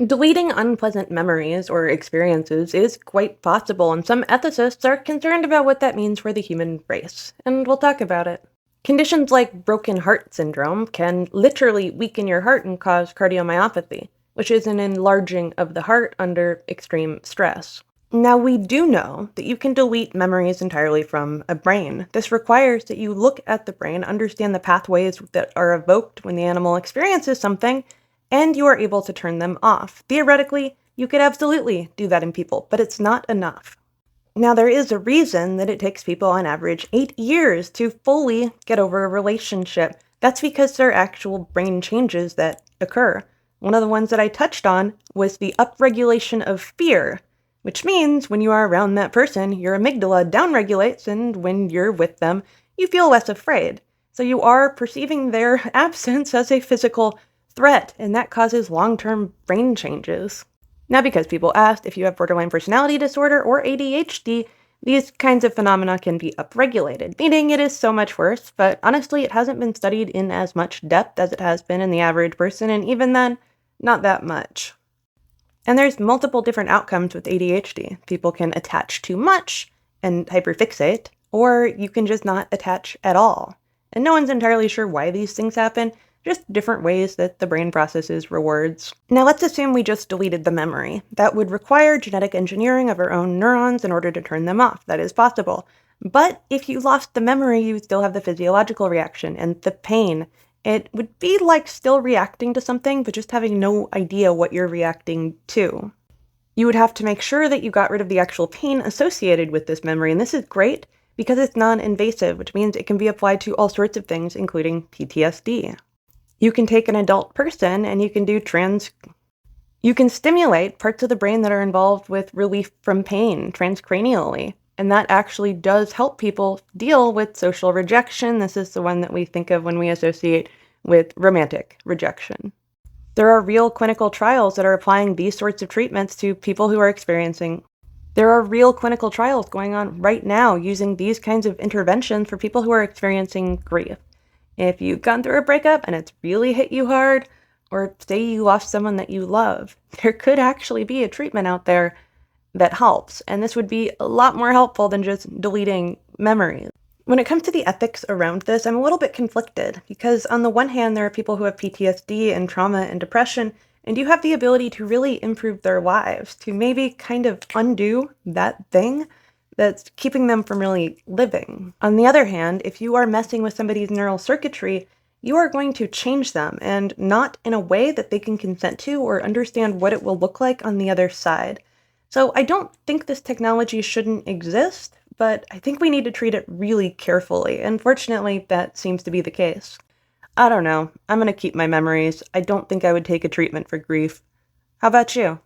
Deleting unpleasant memories or experiences is quite possible, and some ethicists are concerned about what that means for the human race, and we'll talk about it. Conditions like broken heart syndrome can literally weaken your heart and cause cardiomyopathy, which is an enlarging of the heart under extreme stress. Now, we do know that you can delete memories entirely from a brain. This requires that you look at the brain, understand the pathways that are evoked when the animal experiences something, and you are able to turn them off. Theoretically, you could absolutely do that in people, but it's not enough. Now, there is a reason that it takes people on average 8 years to fully get over a relationship. That's because there are actual brain changes that occur. One of the ones that I touched on was the upregulation of fear, which means when you are around that person, your amygdala downregulates, and when you're with them, you feel less afraid. So you are perceiving their absence as a physical threat, and that causes long-term brain changes. Now, because people asked if you have borderline personality disorder or ADHD, these kinds of phenomena can be upregulated, meaning it is so much worse, but honestly, it hasn't been studied in as much depth as it has been in the average person, and even then, not that much. And there's multiple different outcomes with ADHD. People can attach too much and hyperfixate, or you can just not attach at all. And no one's entirely sure why these things happen, just different ways that the brain processes rewards. Now let's assume we just deleted the memory. That would require genetic engineering of our own neurons in order to turn them off. That is possible. But if you lost the memory, you would still have the physiological reaction and the pain. It would be like still reacting to something, but just having no idea what you're reacting to. You would have to make sure that you got rid of the actual pain associated with this memory, and this is great because it's non-invasive, which means it can be applied to all sorts of things, including PTSD. You can take an adult person and you can stimulate parts of the brain that are involved with relief from pain transcranially. And that actually does help people deal with social rejection. This is the one that we think of when we associate with romantic rejection. There are real clinical trials that are applying these sorts of treatments to people who are experiencing. There are real clinical trials going on right now using these kinds of interventions for people who are experiencing grief. If you've gone through a breakup and it's really hit you hard, or say you lost someone that you love, there could actually be a treatment out there that helps, and this would be a lot more helpful than just deleting memories. When it comes to the ethics around this, I'm a little bit conflicted, because on the one hand, there are people who have PTSD and trauma and depression, and you have the ability to really improve their lives, to maybe kind of undo that thing that's keeping them from really living. On the other hand, if you are messing with somebody's neural circuitry, you are going to change them, and not in a way that they can consent to or understand what it will look like on the other side. So I don't think this technology shouldn't exist, but I think we need to treat it really carefully, and fortunately, that seems to be the case. I don't know. I'm gonna keep my memories. I don't think I would take a treatment for grief. How about you?